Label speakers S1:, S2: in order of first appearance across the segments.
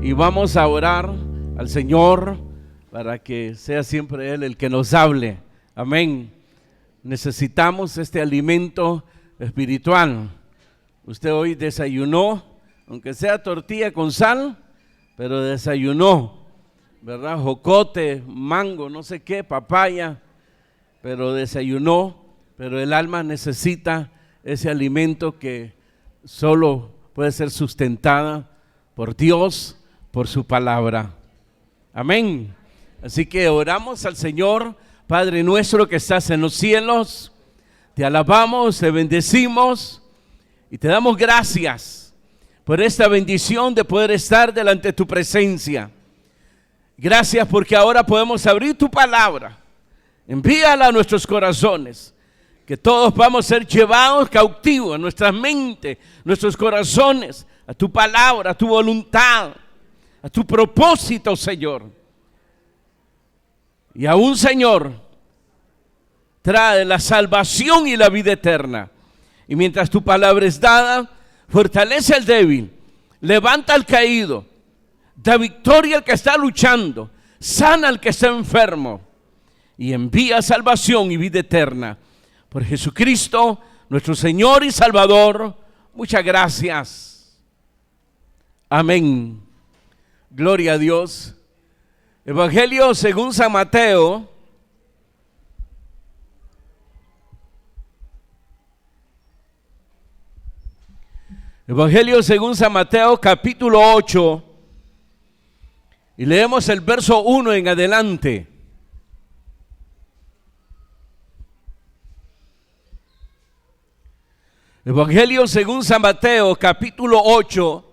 S1: Y vamos a orar al Señor para que sea siempre Él el que nos hable. Amén. Necesitamos este alimento espiritual. Usted hoy desayunó, aunque sea tortilla con sal, pero desayunó, ¿verdad? Jocote, mango, no sé qué, papaya, pero desayunó. Pero el alma necesita ese alimento que solo puede ser sustentada por Dios, por su palabra. Amén. Así que oramos al Señor. Padre nuestro que estás en los cielos, te alabamos, te bendecimos y te damos gracias por esta bendición de poder estar delante de tu presencia. Gracias porque ahora podemos abrir tu palabra. Envíala a nuestros corazones, que todos vamos a ser llevados cautivos, nuestras mentes, nuestros corazones, a tu palabra, a tu voluntad, a tu propósito, Señor. Y aún, Señor, trae la salvación y la vida eterna. Y mientras tu palabra es dada, fortalece al débil, levanta al caído, da victoria al que está luchando, sana al que está enfermo y envía salvación y vida eterna. Por Jesucristo, nuestro Señor y Salvador, muchas gracias. Amén. Gloria a Dios. Evangelio según San Mateo, Evangelio según San Mateo, capítulo 8, y leemos el verso 1 en adelante. Evangelio según San Mateo, capítulo 8,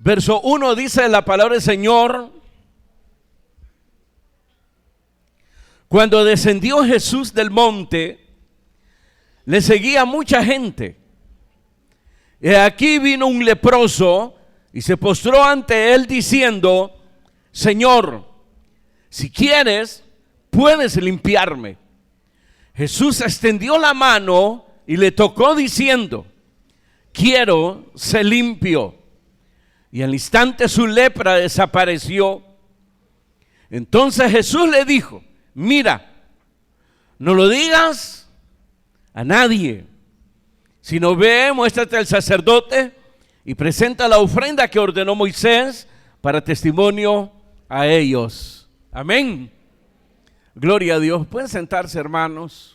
S1: verso 1, dice la palabra del Señor: cuando descendió Jesús del monte, le seguía mucha gente. Y aquí vino un leproso y se postró ante él diciendo: Señor, si quieres, puedes limpiarme. Jesús extendió la mano y le tocó diciendo: quiero ser limpio. Y al instante su lepra desapareció. Entonces Jesús le dijo: mira, no lo digas a nadie, sino ve, muéstrate al sacerdote y presenta la ofrenda que ordenó Moisés para testimonio a ellos. Amén. Gloria a Dios. Pueden sentarse, hermanos.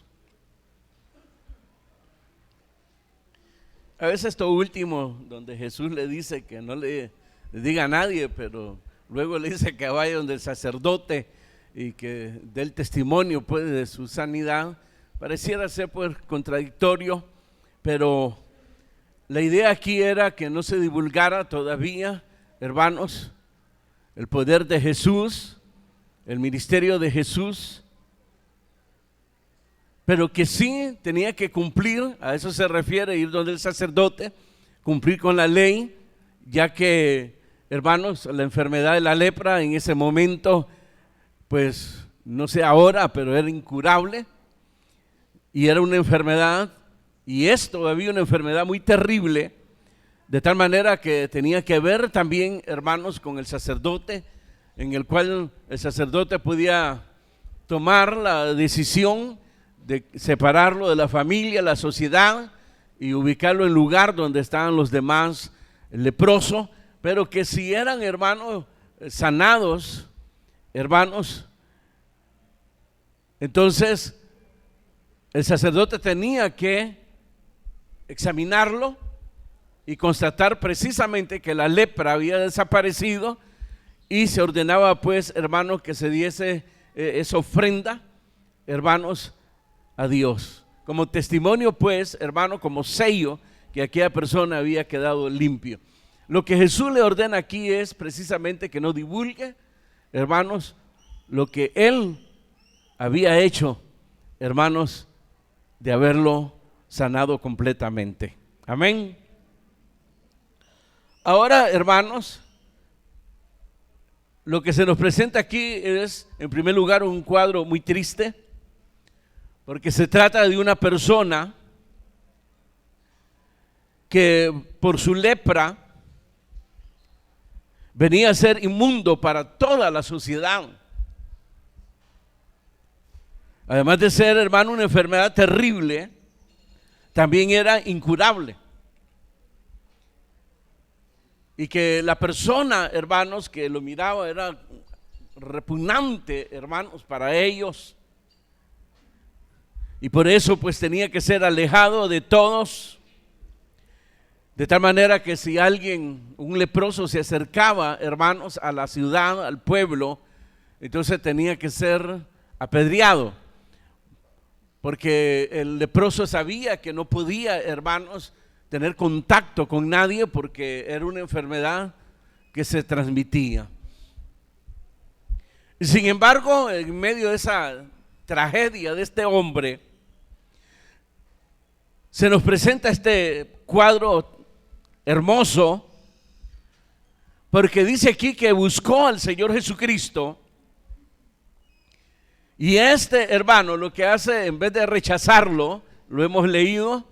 S1: A veces esto último, donde Jesús le dice que no le diga a nadie, pero luego le dice que vaya donde el sacerdote y que dé el testimonio pues de su sanidad, pareciera ser pues contradictorio, pero la idea aquí era que no se divulgara todavía, hermanos, el poder de Jesús, el ministerio de Jesús, pero que sí tenía que cumplir, a eso se refiere, ir donde el sacerdote, cumplir con la ley, ya que, hermanos, la enfermedad de la lepra en ese momento, pues no sé ahora, pero era incurable, y era una enfermedad, y es todavía una enfermedad muy terrible, de tal manera que tenía que ver también, hermanos, con el sacerdote, en el cual el sacerdote podía tomar la decisión de separarlo de la familia, la sociedad, y ubicarlo en lugar donde estaban los demás leprosos, pero que si eran, hermanos, sanados, hermanos, entonces el sacerdote tenía que examinarlo y constatar precisamente que la lepra había desaparecido, y se ordenaba pues, hermanos, que se diese esa ofrenda, hermanos, a Dios, como testimonio pues, hermano, como sello que aquella persona había quedado limpio. Lo que Jesús le ordena aquí es precisamente que no divulgue, hermanos, lo que él había hecho, hermanos, de haberlo sanado completamente. Amén. Ahora, hermanos, lo que se nos presenta aquí es, en primer lugar, un cuadro muy triste, porque se trata de una persona que por su lepra venía a ser inmundo para toda la sociedad. Además de ser, hermano, una enfermedad terrible, también era incurable. Y que la persona, hermanos, que lo miraba era repugnante, hermanos, para ellos. Y por eso pues tenía que ser alejado de todos. De tal manera que si alguien, un leproso, se acercaba, hermanos, a la ciudad, al pueblo, entonces tenía que ser apedreado. Porque el leproso sabía que no podía, hermanos, tener contacto con nadie porque era una enfermedad que se transmitía. Sin embargo, en medio de esa tragedia de este hombre, se nos presenta este cuadro hermoso, porque dice aquí que buscó al Señor Jesucristo, y este hermano lo que hace, en vez de rechazarlo, lo hemos leído,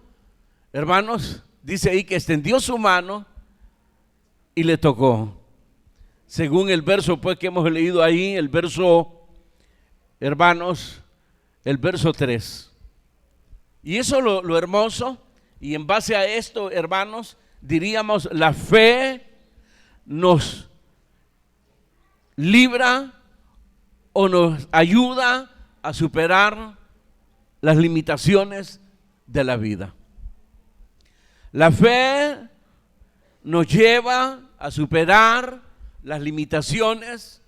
S1: hermanos, dice ahí que extendió su mano y le tocó. Según el verso pues que hemos leído ahí, el verso, hermanos, el verso 3. Y eso lo hermoso, y en base a esto, hermanos, diríamos, la fe nos libra o nos ayuda a superar las limitaciones de la vida. La fe nos lleva a superar las limitaciones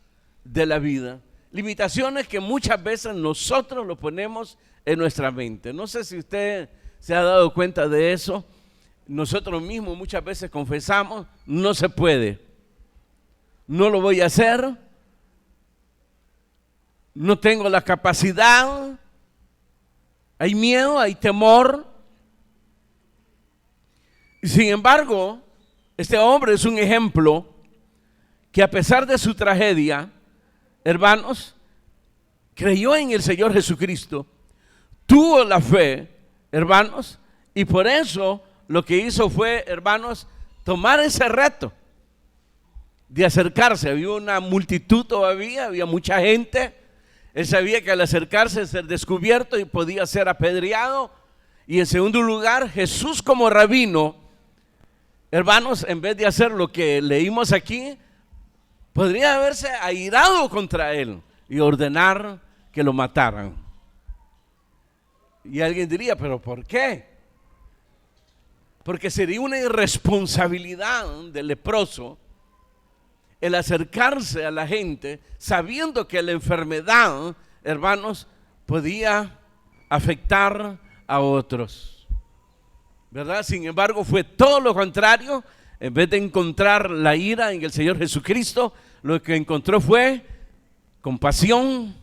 S1: de la vida. Limitaciones que muchas veces nosotros lo ponemos en nuestra mente. No sé si usted se ha dado cuenta de eso. Nosotros mismos muchas veces confesamos, no se puede, no lo voy a hacer, no tengo la capacidad, hay miedo, hay temor. Y sin embargo, este hombre es un ejemplo que a pesar de su tragedia, hermanos, creyó en el Señor Jesucristo, tuvo la fe, hermanos, y por eso lo que hizo fue, hermanos, tomar ese reto de acercarse. Había una multitud todavía, había mucha gente. Él sabía que al acercarse, ser descubierto y podía ser apedreado. Y en segundo lugar, Jesús como rabino, hermanos, en vez de hacer lo que leímos aquí, podría haberse airado contra él y ordenar que lo mataran. Y alguien diría, ¿pero por qué? Porque sería una irresponsabilidad del leproso el acercarse a la gente sabiendo que la enfermedad, hermanos, podía afectar a otros, ¿verdad? Sin embargo, fue todo lo contrario. En vez de encontrar la ira en el Señor Jesucristo, lo que encontró fue compasión,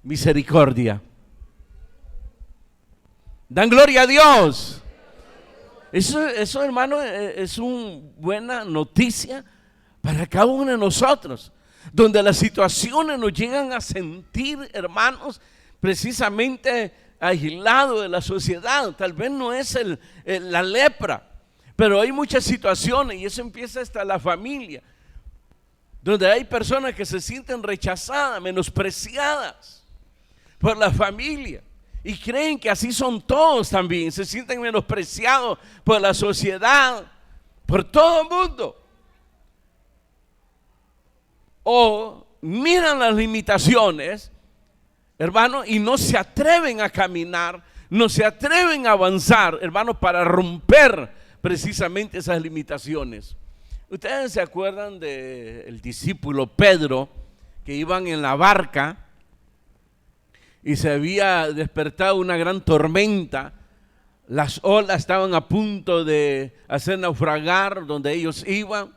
S1: misericordia. Dan gloria a Dios. Eso, hermano, es una buena noticia para cada uno de nosotros, donde las situaciones nos llegan a sentir, hermanos, precisamente aislados de la sociedad. Tal vez no es la lepra, pero hay muchas situaciones, y eso empieza hasta la familia, donde hay personas que se sienten rechazadas, menospreciadas por la familia. Y creen que así son todos también, se sienten menospreciados por la sociedad, por todo el mundo. O miran las limitaciones, hermano, y no se atreven a caminar, no se atreven a avanzar, hermano, para romper precisamente esas limitaciones. Ustedes se acuerdan del discípulo Pedro, que iban en la barca y se había despertado una gran tormenta. Las olas estaban a punto de hacer naufragar donde ellos iban.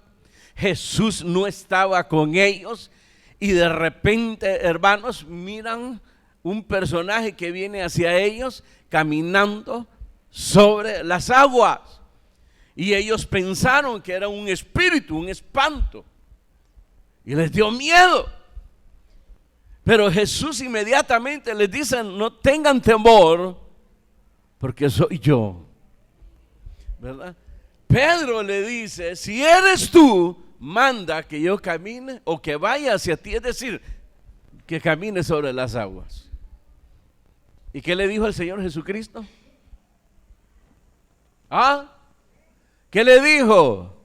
S1: Jesús no estaba con ellos y de repente, hermanos, miran un personaje que viene hacia ellos caminando sobre las aguas, y ellos pensaron que era un espíritu, un espanto, y les dio miedo. Pero Jesús inmediatamente les dice: no tengan temor, porque soy yo, ¿verdad? Pedro le dice: si eres tú, manda que yo camine o que vaya hacia ti, es decir, que camine sobre las aguas. ¿Y qué le dijo el Señor Jesucristo? ¿Ah? ¿Qué le dijo?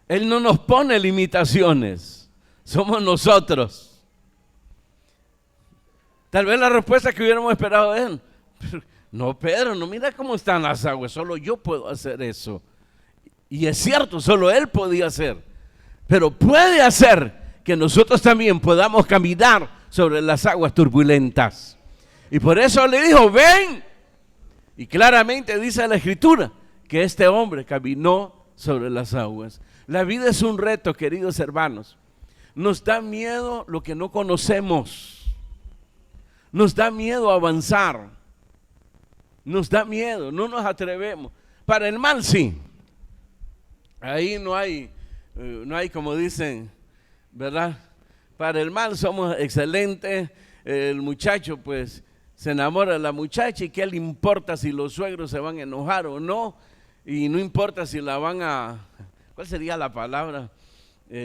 S1: Él no nos pone limitaciones, somos nosotros. Tal vez la respuesta que hubiéramos esperado es: no, Pedro, no, mira cómo están las aguas, solo yo puedo hacer eso. Y es cierto, solo Él podía hacer, pero puede hacer que nosotros también podamos caminar sobre las aguas turbulentas. Y por eso le dijo: ven. Y claramente dice la Escritura que este hombre caminó sobre las aguas. La vida es un reto, queridos hermanos. Nos da miedo lo que no conocemos. Nos da miedo avanzar. Nos da miedo, no nos atrevemos. Para el mal sí. Ahí no hay como dicen, ¿verdad? Para el mal somos excelentes. El muchacho pues se enamora de la muchacha y qué le importa si los suegros se van a enojar o no, y no importa si la van a, ¿cuál sería la palabra?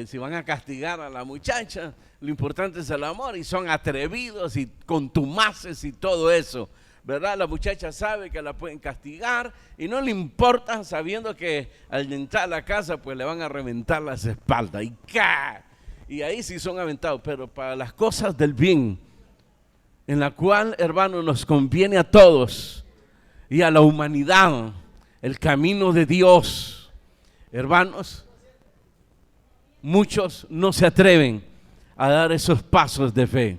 S1: Si van a castigar a la muchacha, lo importante es el amor, y son atrevidos y contumaces y todo eso, ¿verdad? La muchacha sabe que la pueden castigar y no le importa, sabiendo que al entrar a la casa pues le van a reventar las espaldas y ¡ca! Y ahí sí son aventados. Pero para las cosas del bien, en la cual, hermano, nos conviene a todos y a la humanidad, el camino de Dios, hermanos, muchos no se atreven a dar esos pasos de fe.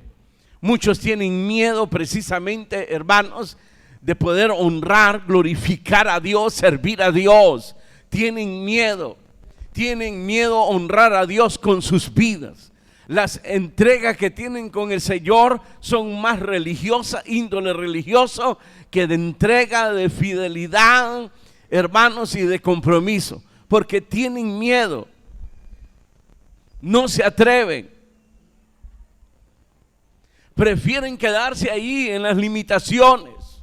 S1: Muchos tienen miedo precisamente, hermanos, de poder honrar, glorificar a Dios, servir a Dios. Tienen miedo a honrar a Dios con sus vidas. Las entregas que tienen con el Señor son más religiosas, índole religioso, que de entrega, de fidelidad, hermanos, y de compromiso. Porque tienen miedo, no se atreven. Prefieren quedarse ahí en las limitaciones.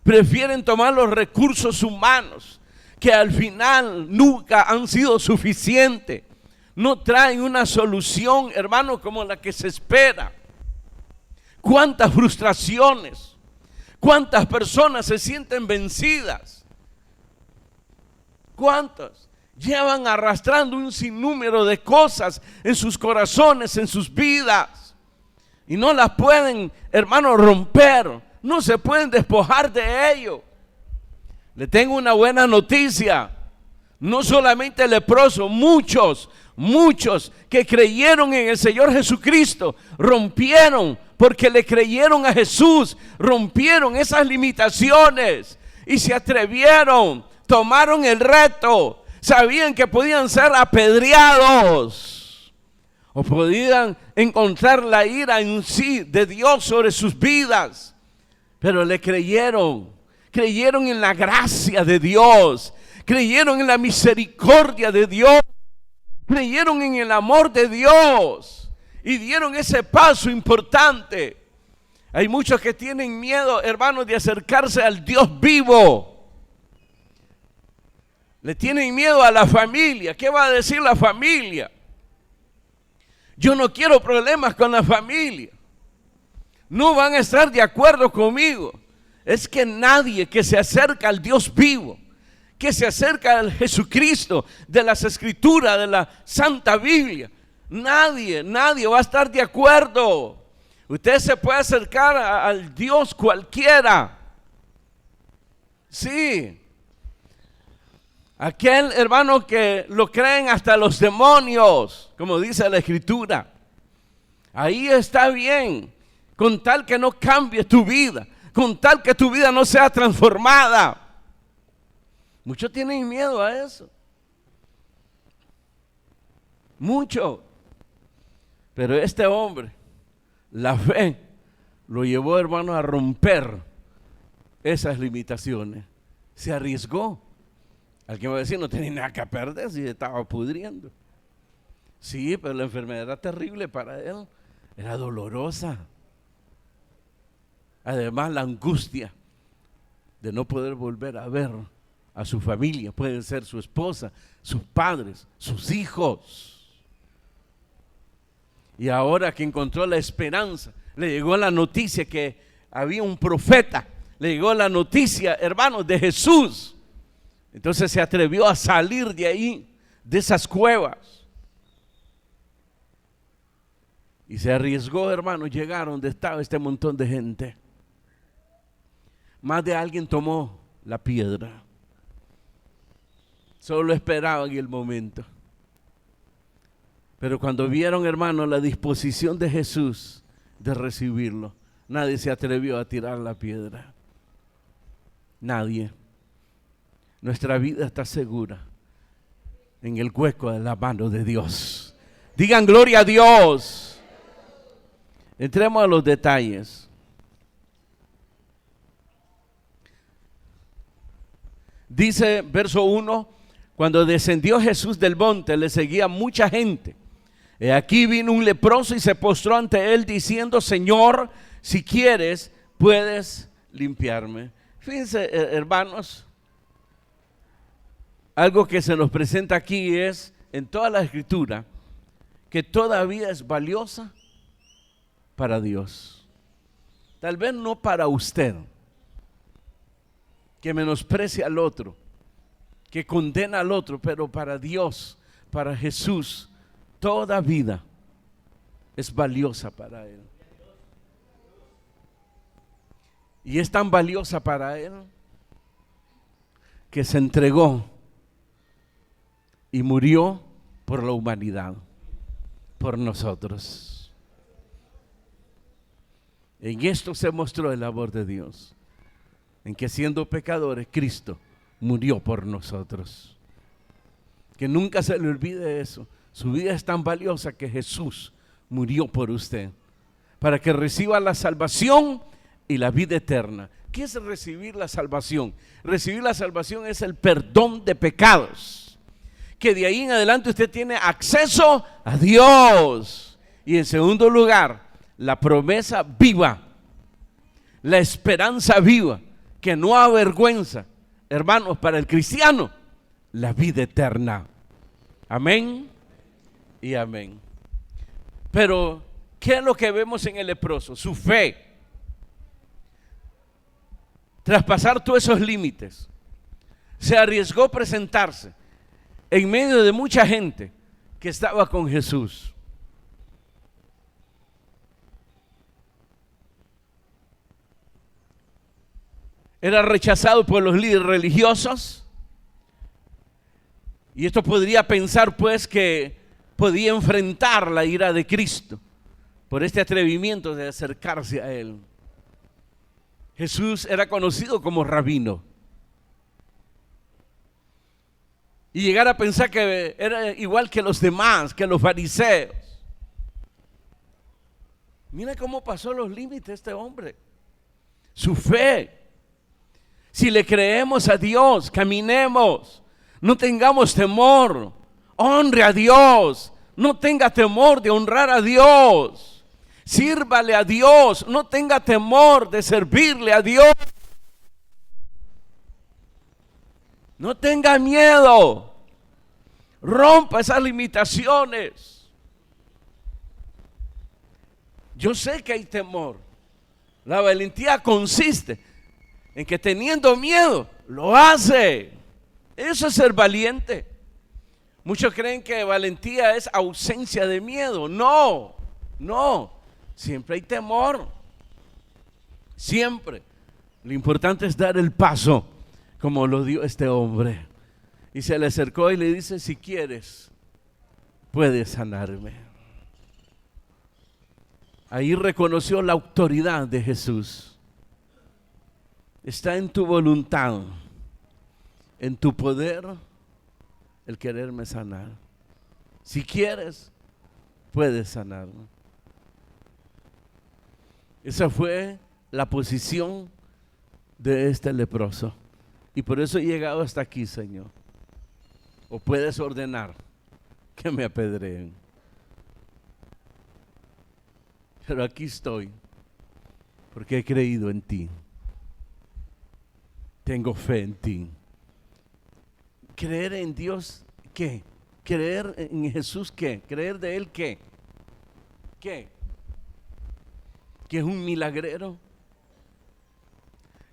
S1: Prefieren tomar los recursos humanos que al final nunca han sido suficientes. No traen una solución, hermano, como la que se espera. Cuántas frustraciones, cuántas personas se sienten vencidas. Cuántas llevan arrastrando un sinnúmero de cosas en sus corazones, en sus vidas, y no las pueden, hermano, romper. No se pueden despojar de ello. Le tengo una buena noticia. No solamente leprosos, muchos que creyeron en el Señor Jesucristo rompieron, porque le creyeron a Jesús, rompieron esas limitaciones y se atrevieron, tomaron el reto. Sabían que podían ser apedreados o podían encontrar la ira en sí de Dios sobre sus vidas, pero le creyeron en la gracia de Dios, creyeron en la misericordia de Dios, creyeron en el amor de Dios y dieron ese paso importante. Hay muchos que tienen miedo, hermanos, de acercarse al Dios vivo. Le tienen miedo a la familia. ¿Qué va a decir la familia? Yo no quiero problemas con la familia. No van a estar de acuerdo conmigo. Es que nadie que se acerca al Dios vivo, que se acerca al Jesucristo de las Escrituras, de la Santa Biblia, nadie va a estar de acuerdo. Usted se puede acercar al Dios cualquiera. Sí. Aquel, hermano, que lo creen hasta los demonios, como dice la Escritura. Ahí está bien, con tal que no cambie tu vida, con tal que tu vida no sea transformada. Muchos tienen miedo a eso. Mucho. Pero este hombre, la fe lo llevó, hermano, a romper esas limitaciones. Se arriesgó. Alguien va a decir: no tenía nada que perder si se estaba pudriendo. Sí, pero la enfermedad era terrible para él. Era dolorosa. Además, la angustia de no poder volver a ver a su familia, puede ser su esposa, sus padres, sus hijos. Y ahora que encontró la esperanza, le llegó la noticia que había un profeta, le llegó la noticia, hermanos, de Jesús. Entonces se atrevió a salir de ahí, de esas cuevas. Y se arriesgó, hermanos, llegar donde estaba este montón de gente. Más de alguien tomó la piedra. Solo esperaban el momento. Pero cuando vieron, hermanos, la disposición de Jesús de recibirlo, nadie se atrevió a tirar la piedra. Nadie. Nuestra vida está segura en el hueco de la mano de Dios. Digan gloria a Dios. Entremos a los detalles. Dice verso 1, cuando descendió Jesús del monte, le seguía mucha gente. He aquí vino un leproso y se postró ante él diciendo: Señor, si quieres, puedes limpiarme. Fíjense, hermanos, algo que se nos presenta aquí es, en toda la escritura, que todavía es valiosa para Dios. Tal vez no para usted, que menosprecia al otro, que condena al otro, pero para Dios, para Jesús, toda vida es valiosa para Él. Y es tan valiosa para Él que se entregó y murió por la humanidad, por nosotros. En esto se mostró el amor de Dios, en que siendo pecadores, Cristo murió por nosotros. Que nunca se le olvide eso. Su vida es tan valiosa que Jesús murió por usted, para que reciba la salvación y la vida eterna. ¿Qué es recibir la salvación? Recibir la salvación es el perdón de pecados, que de ahí en adelante usted tiene acceso a Dios. Y en segundo lugar, la promesa viva, la esperanza viva, que no avergüenza, hermanos, para el cristiano, la vida eterna. Amén y amén. Pero, ¿qué es lo que vemos en el leproso? Su fe. Tras pasar todos esos límites, se arriesgó a presentarse en medio de mucha gente que estaba con Jesús. Era rechazado por los líderes religiosos. Y esto podría pensar pues que podía enfrentar la ira de Cristo por este atrevimiento de acercarse a Él. Jesús era conocido como rabino. Y llegar a pensar que era igual que los demás, que los fariseos. Mira cómo pasó los límites este hombre. Su fe. Si le creemos a Dios, caminemos, no tengamos temor, honre a Dios, no tenga temor de honrar a Dios, sírvale a Dios, no tenga temor de servirle a Dios, no tenga miedo, rompa esas limitaciones. Yo sé que hay temor, la valentía consiste en que teniendo miedo, lo hace. Eso es ser valiente. Muchos creen que valentía es ausencia de miedo. No, no. Siempre hay temor. Siempre. Lo importante es dar el paso, como lo dio este hombre. Y se le acercó y le dice: si quieres, puedes sanarme. Ahí reconoció la autoridad de Jesús. Está en tu voluntad, en tu poder, el quererme sanar. Si quieres, puedes sanarme. Esa fue la posición de este leproso. Y por eso he llegado hasta aquí, Señor. O puedes ordenar que me apedreen. Pero aquí estoy, porque he creído en ti. Tengo fe en ti. ¿Creer en Dios qué? ¿Creer en Jesús qué? ¿Creer de Él qué? ¿Qué? ¿Que es un milagrero?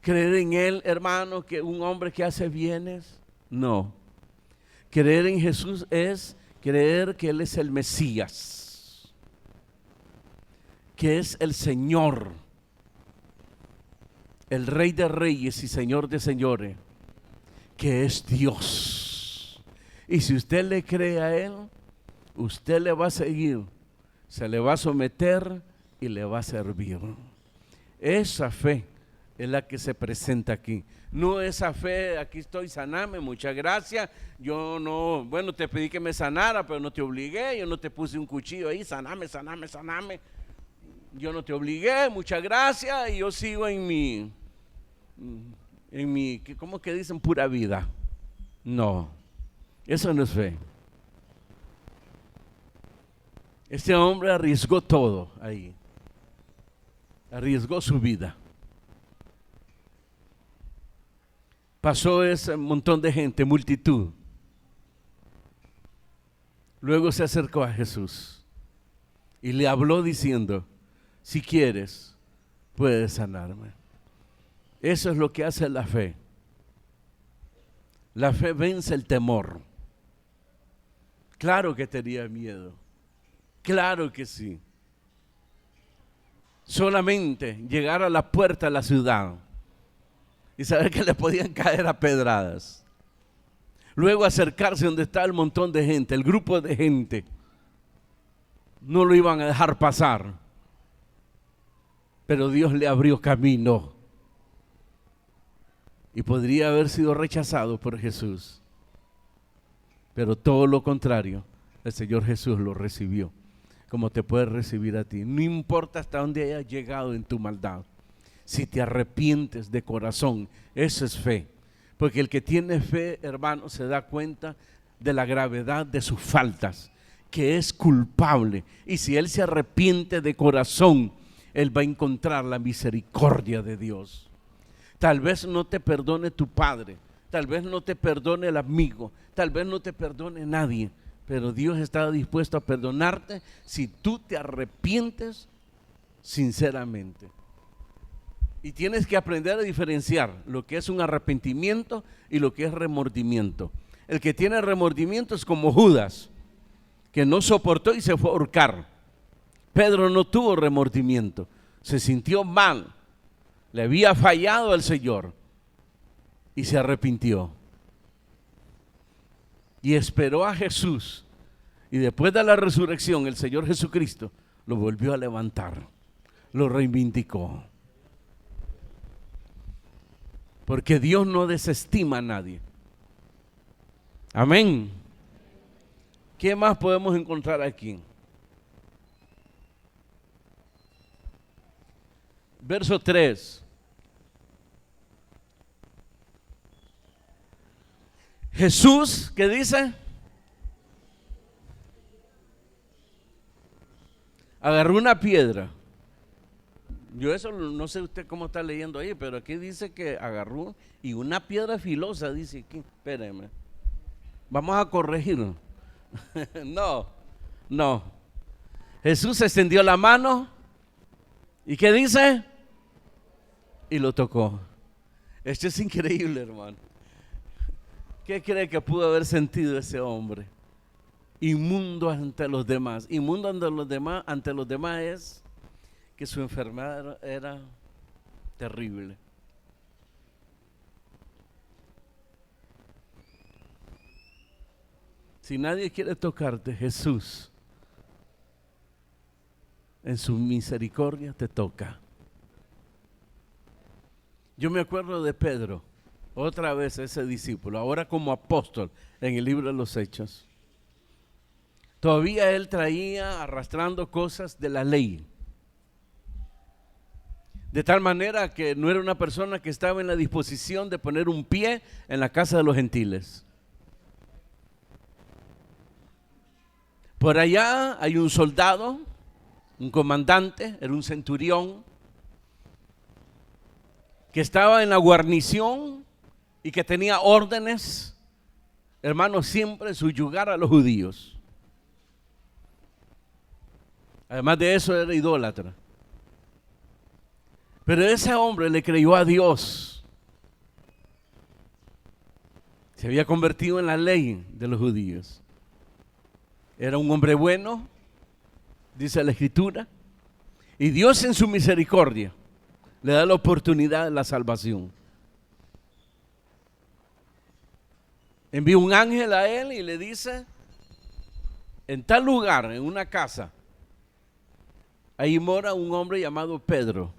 S1: ¿Creer en Él, hermano, que un hombre que hace bienes? No. Creer en Jesús es creer que Él es el Mesías, que es el Señor, el Rey de Reyes y Señor de Señores, que es Dios. Y si usted le cree a Él, usted le va a seguir, se le va a someter y le va a servir. Esa fe es la que se presenta aquí. No esa fe, aquí estoy, saname, muchas gracias. Yo no, bueno, te pedí que me sanara, pero no te obligué. Yo no te puse un cuchillo ahí, saname. Yo no te obligué, muchas gracias. Y yo sigo en mi, ¿cómo que dicen? Pura vida. No, eso no es fe. Este hombre arriesgó todo ahí. Arriesgó su vida. Pasó ese montón de gente, multitud. Luego se acercó a Jesús y le habló diciendo: si quieres, puedes sanarme. Eso es lo que hace la fe. La fe vence el temor. Claro que tenía miedo. Claro que sí. Solamente llegar a la puerta de la ciudad y saber que le podían caer a pedradas. Luego acercarse donde estaba el montón de gente, el grupo de gente. No lo iban a dejar pasar. Pero Dios le abrió camino. Y podría haber sido rechazado por Jesús. Pero todo lo contrario, el Señor Jesús lo recibió, como te puede recibir a ti. No importa hasta dónde hayas llegado en tu maldad. Si te arrepientes de corazón, eso es fe. Porque el que tiene fe, hermano, se da cuenta de la gravedad de sus faltas, que es culpable. Y si él se arrepiente de corazón, él va a encontrar la misericordia de Dios. Tal vez no te perdone tu padre, tal vez no te perdone el amigo, tal vez no te perdone nadie, pero Dios está dispuesto a perdonarte si tú te arrepientes sinceramente. Y tienes que aprender a diferenciar lo que es un arrepentimiento y lo que es remordimiento. El que tiene remordimiento es como Judas, que no soportó y se fue a ahorcar. Pedro no tuvo remordimiento, se sintió mal, le había fallado al Señor y se arrepintió. Y esperó a Jesús, y después de la resurrección el Señor Jesucristo lo volvió a levantar, lo reivindicó. Porque Dios no desestima a nadie. Amén. ¿Qué más podemos encontrar aquí? Verso 3. Jesús, ¿qué dice? Agarró una piedra. Yo eso no sé usted cómo está leyendo ahí, pero aquí dice que agarró y una piedra filosa, dice aquí. Espéreme. Vamos a corregirlo. No. Jesús extendió la mano y ¿qué dice? Y lo tocó. Esto es increíble, hermano. ¿Qué cree que pudo haber sentido ese hombre? Inmundo ante los demás. Inmundo ante los demás es que su enfermedad era terrible. Si nadie quiere tocarte, Jesús en su misericordia te toca. Yo me acuerdo de Pedro, otra vez ese discípulo, ahora como apóstol en el libro de los Hechos. Todavía él traía arrastrando cosas de la ley. De tal manera que no era una persona que estaba en la disposición de poner un pie en la casa de los gentiles. Por allá hay un soldado, un comandante, era un centurión, que estaba en la guarnición y que tenía órdenes hermano, siempre subyugar a los judíos. Además de eso, era idólatra. Pero ese hombre le creyó a Dios. Se había convertido en la ley de los judíos. Era un hombre bueno, dice la Escritura, y Dios en su misericordia le da la oportunidad de la salvación. Envía un ángel a él y le dice: en tal lugar, en una casa, ahí mora un hombre llamado Pedro.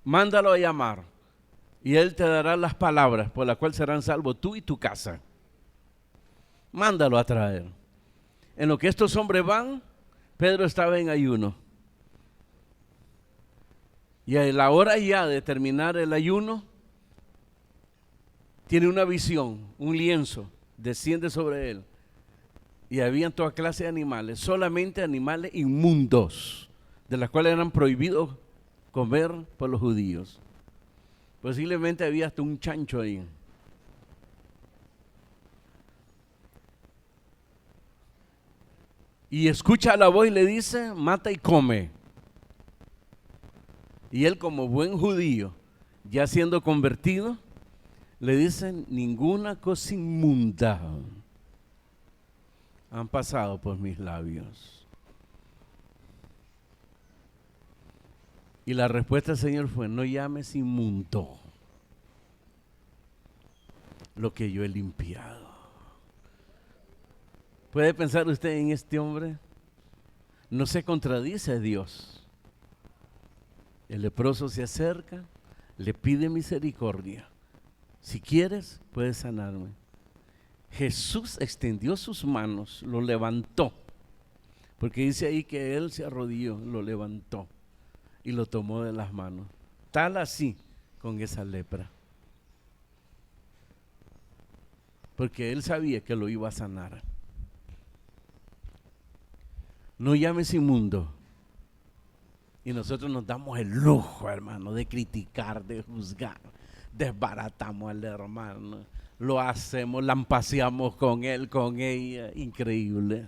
S1: Mándalo a llamar y él te dará las palabras por las cuales serán salvos tú y tu casa. Mándalo a traer. En lo que estos hombres van, Pedro estaba en ayuno. Y a la hora ya de terminar el ayuno, tiene una visión, un lienzo, desciende sobre él. Y había toda clase de animales, solamente animales inmundos, de las cuales eran prohibidos comer por los judíos. Posiblemente había hasta un chancho ahí. Y escucha la voz y le dice: mata y come. Y él, como buen judío, ya siendo convertido, le dice: ninguna cosa inmunda han pasado por mis labios. Y la respuesta del Señor fue: no llames inmundo lo que yo he limpiado. ¿Puede pensar usted en este hombre? No se contradice a Dios. El leproso se acerca, le pide misericordia. Si quieres, puedes sanarme. Jesús extendió sus manos, lo levantó, porque dice ahí que él se arrodilló, lo levantó y lo tomó de las manos. Tal así con esa lepra, porque él sabía que lo iba a sanar. No llames inmundo. Y nosotros nos damos el lujo, hermano, de criticar, de juzgar. Desbaratamos al hermano, lo hacemos, lampaseamos con él, con ella. Increíble,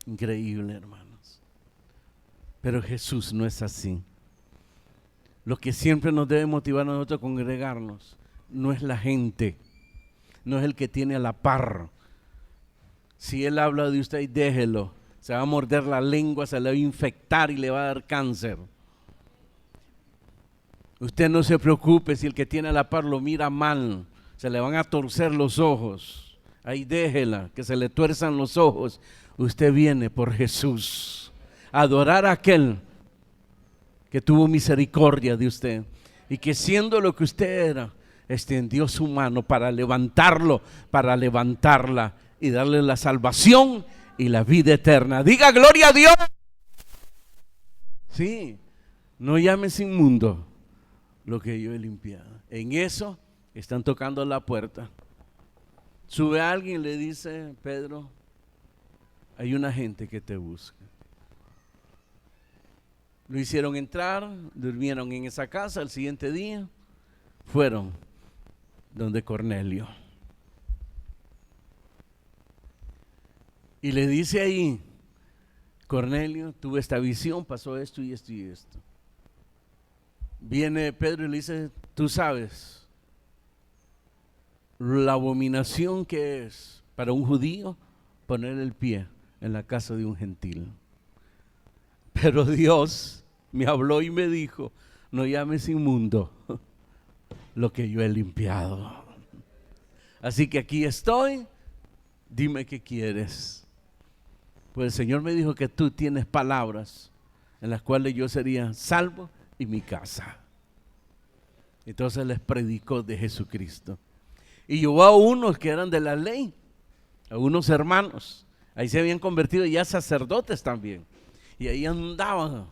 S1: increíble, hermanos. Pero Jesús no es así. Lo que siempre nos debe motivar a nosotros a congregarnos no es la gente, no es el que tiene a la par. Si él habla de usted, déjelo. Se va a morder la lengua, se le va a infectar y le va a dar cáncer. Usted no se preocupe si el que tiene a la par lo mira mal, se le van a torcer los ojos. Ahí déjela, que se le tuerzan los ojos. Usted viene por Jesús a adorar a aquel que tuvo misericordia de usted y que, siendo lo que usted era, extendió su mano para levantarlo, para levantarla y darle la salvación y la vida eterna. Diga gloria a Dios. Sí, no llames inmundo lo que yo he limpiado. En eso están tocando la puerta. Sube alguien y le dice: Pedro, hay una gente que te busca. Lo hicieron entrar, durmieron en esa casa. El siguiente día fueron donde Cornelio. Y le dice ahí: Cornelio, tuve esta visión, pasó esto y esto y esto. Viene Pedro y le dice: tú sabes la abominación que es para un judío poner el pie en la casa de un gentil. Pero Dios me habló y me dijo: no llames inmundo lo que yo he limpiado. Así que aquí estoy, dime qué quieres. Pues el Señor me dijo que tú tienes palabras en las cuales yo sería salvo y mi casa. Entonces les predicó de Jesucristo. Y llevó a unos que eran de la ley, a unos hermanos. Ahí se habían convertido ya sacerdotes también. Y ahí andaban,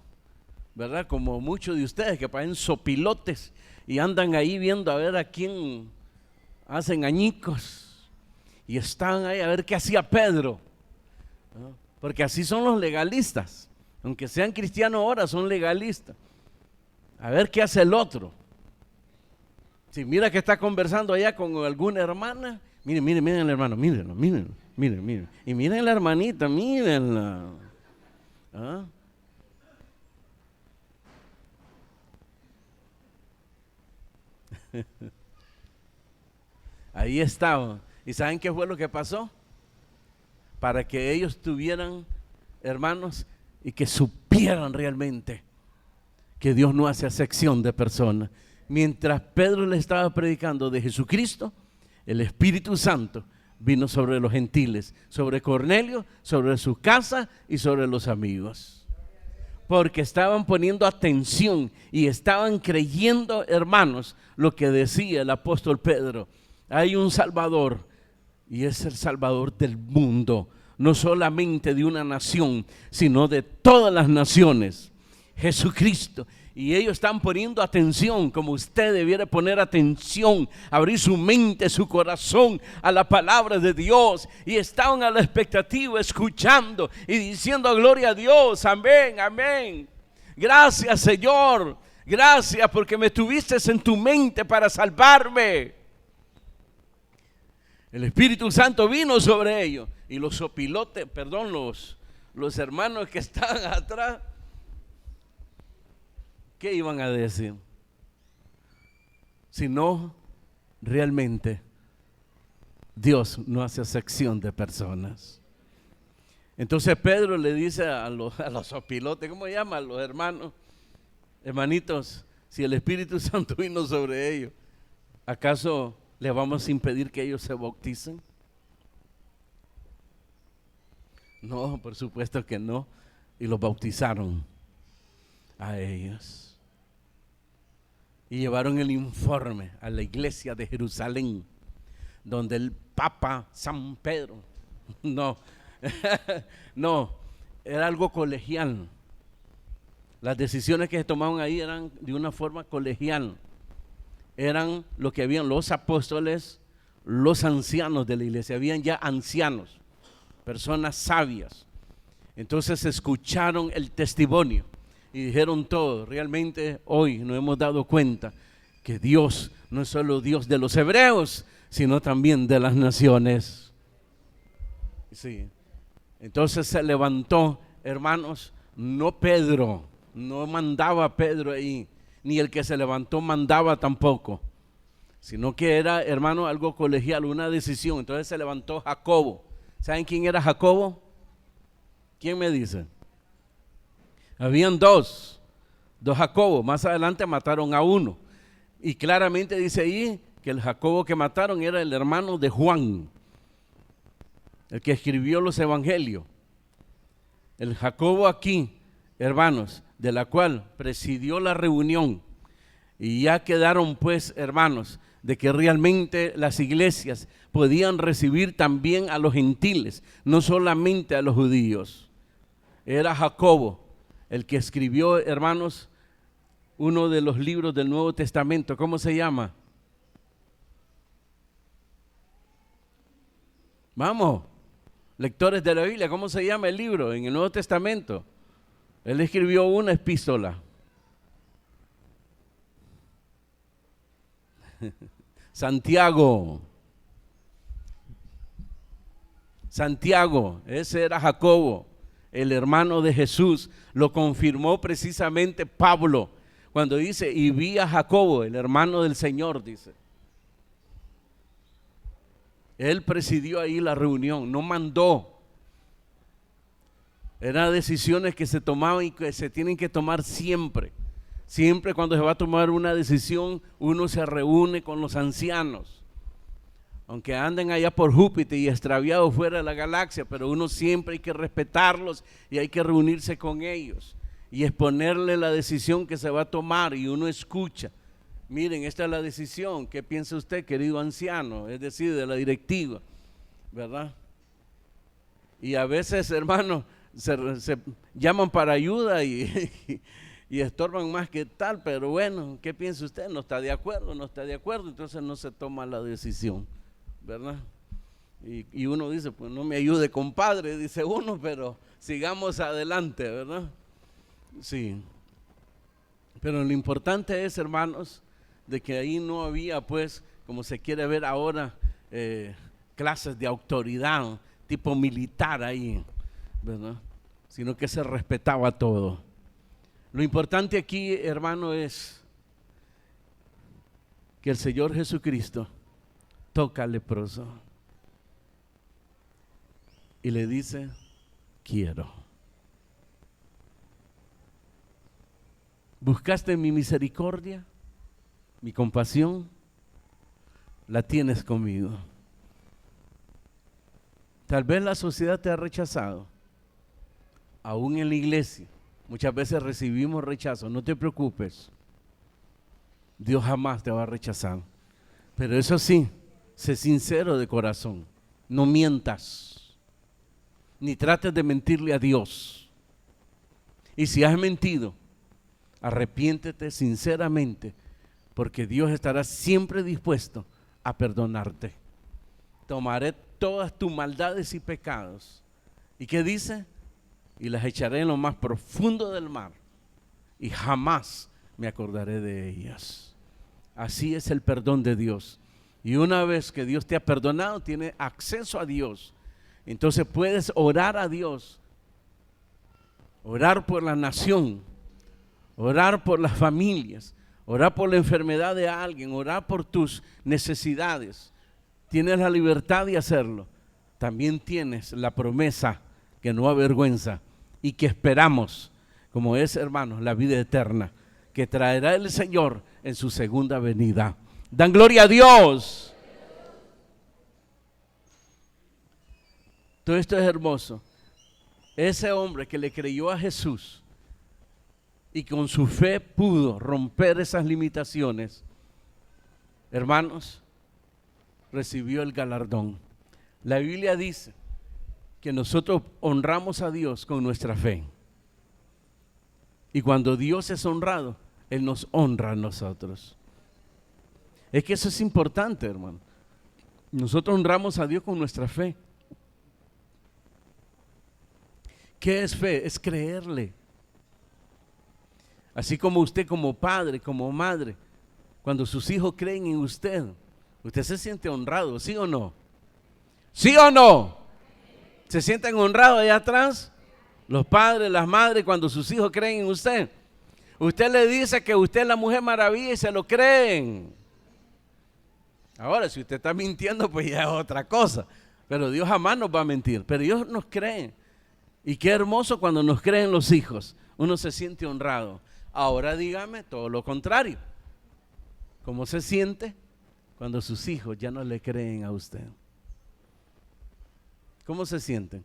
S1: ¿verdad? Como muchos de ustedes que parecen sopilotes y andan ahí viendo a ver a quién hacen añicos. Y están ahí a ver qué hacía Pedro, ¿no? Porque así son los legalistas. Aunque sean cristianos ahora, son legalistas. A ver qué hace el otro. Si mira que está conversando allá con alguna hermana, miren el hermano, miren. Y miren la hermanita, mírenla. ¿Ah? Ahí estaba. ¿Y saben qué fue lo que pasó? Para que ellos tuvieran, hermanos, y que supieran realmente que Dios no hace acepción de personas. Mientras Pedro le estaba predicando de Jesucristo, el Espíritu Santo vino sobre los gentiles, sobre Cornelio, sobre su casa y sobre los amigos. Porque estaban poniendo atención y estaban creyendo, hermanos, lo que decía el apóstol Pedro. Hay un Salvador y es el Salvador del mundo, no solamente de una nación, sino de todas las naciones. Jesucristo. Y ellos están poniendo atención, como usted debiera poner atención, abrir su mente, su corazón a la palabra de Dios. Y estaban a la expectativa, escuchando y diciendo gloria a Dios, amén, amén. Gracias, Señor, gracias porque me tuviste en tu mente para salvarme. El Espíritu Santo vino sobre ellos y los sopilotes, perdón, los hermanos que estaban atrás, ¿qué iban a decir? Si no, realmente Dios no hace acepción de personas. Entonces Pedro le dice a los sopilotes, ¿cómo llaman los hermanos? Hermanitos, si el Espíritu Santo vino sobre ellos, ¿acaso le vamos a impedir que ellos se bauticen? No, por supuesto que no. Y los bautizaron a ellos. Y llevaron el informe a la iglesia de Jerusalén, donde el Papa San Pedro, no, era algo colegial. Las decisiones que se tomaban ahí eran de una forma colegial. Eran lo que habían los apóstoles, los ancianos de la iglesia, habían ya ancianos, personas sabias. Entonces escucharon el testimonio y dijeron todo. Realmente hoy nos hemos dado cuenta que Dios no es solo Dios de los hebreos, sino también de las naciones. Sí. Entonces se levantó, hermanos, no Pedro, no mandaba Pedro ahí, ni el que se levantó mandaba tampoco, sino que era, hermano, algo colegial, una decisión. Entonces se levantó Jacobo. ¿Saben quién era Jacobo? ¿Quién me dice? Habían dos Jacobos. Más adelante mataron a uno. Y claramente dice ahí que el Jacobo que mataron era el hermano de Juan, el que escribió los evangelios. El Jacobo aquí, hermanos, de la cual presidió la reunión. Y ya quedaron pues, hermanos, de que realmente las iglesias podían recibir también a los gentiles, no solamente a los judíos. Era Jacobo el que escribió, hermanos, uno de los libros del Nuevo Testamento. ¿Cómo se llama? Vamos, lectores de la Biblia, ¿cómo se llama el libro en el Nuevo Testamento? Él escribió una epístola. Santiago, ese era Jacobo, el hermano de Jesús. Lo confirmó precisamente Pablo cuando dice, y vi a Jacobo, el hermano del Señor, dice. Él presidió ahí la reunión, no mandó. Eran decisiones que se tomaban y que se tienen que tomar siempre. Siempre cuando se va a tomar una decisión, uno se reúne con los ancianos. Aunque anden allá por Júpiter y extraviados fuera de la galaxia, pero uno siempre hay que respetarlos y hay que reunirse con ellos y exponerle la decisión que se va a tomar, y uno escucha. Miren, esta es la decisión. ¿Qué piensa usted, querido anciano? Es decir, de la directiva, ¿verdad? Y a veces, hermanos, se llaman para ayuda y estorban más que tal, pero bueno, ¿qué piensa usted? No está de acuerdo, entonces no se toma la decisión, ¿verdad? Y uno dice, pues no me ayude, compadre, dice uno, pero sigamos adelante, ¿verdad? Sí. Pero lo importante es, hermanos, de que ahí no había, pues, como se quiere ver ahora, clases de autoridad, tipo militar ahí, ¿verdad? Sino que se respetaba todo. Lo importante aquí, hermano, es que el Señor Jesucristo toca al leproso y le dice: quiero. ¿Buscaste mi misericordia, mi compasión? La tienes conmigo. Tal vez la sociedad te ha rechazado, aún en la iglesia. Muchas veces recibimos rechazo. No te preocupes, Dios jamás te va a rechazar. Pero eso sí, sé sincero de corazón. No mientas, ni trates de mentirle a Dios. Y si has mentido, arrepiéntete sinceramente, porque Dios estará siempre dispuesto a perdonarte. Tomaré todas tus maldades y pecados. ¿Y qué dice? Y las echaré en lo más profundo del mar, y jamás me acordaré de ellas. Así es el perdón de Dios. Y una vez que Dios te ha perdonado, tienes acceso a Dios. Entonces puedes orar a Dios, orar por la nación, orar por las familias, orar por la enfermedad de alguien, orar por tus necesidades. Tienes la libertad de hacerlo. También tienes la promesa que no avergüenza y que esperamos, como es, hermanos, la vida eterna que traerá el Señor en su segunda venida. Dan gloria a Dios. Todo esto es hermoso. Ese hombre que le creyó a Jesús y con su fe pudo romper esas limitaciones, hermanos, recibió el galardón. La Biblia dice que nosotros honramos a Dios con nuestra fe. Y cuando Dios es honrado, Él nos honra a nosotros. Es que eso es importante, hermano. Nosotros honramos a Dios con nuestra fe. ¿Qué es fe? Es creerle. Así como usted como padre, como madre, cuando sus hijos creen en usted, usted se siente honrado, ¿sí o no? ¿Sí o no? ¿Se sienten honrados allá atrás? Los padres, las madres, cuando sus hijos creen en usted. Usted le dice que usted es la Mujer Maravilla y se lo creen. Ahora, si usted está mintiendo, pues ya es otra cosa. Pero Dios jamás nos va a mentir. Pero Dios nos cree. Y qué hermoso cuando nos creen los hijos. Uno se siente honrado. Ahora dígame todo lo contrario. ¿Cómo se siente cuando sus hijos ya no le creen a usted? ¿Cómo se sienten?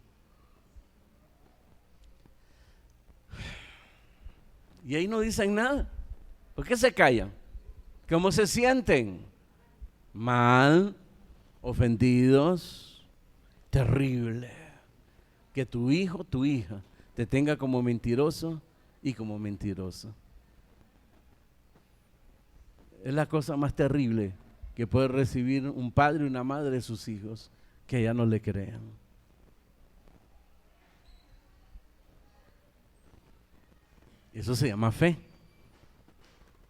S1: Y ahí no dicen nada. ¿Por qué se callan? ¿Cómo se sienten? Mal, ofendidos, terrible. Que tu hijo, tu hija, te tenga como mentiroso y como mentirosa. Es la cosa más terrible que puede recibir un padre y una madre de sus hijos, que ya no le crean. Eso se llama fe.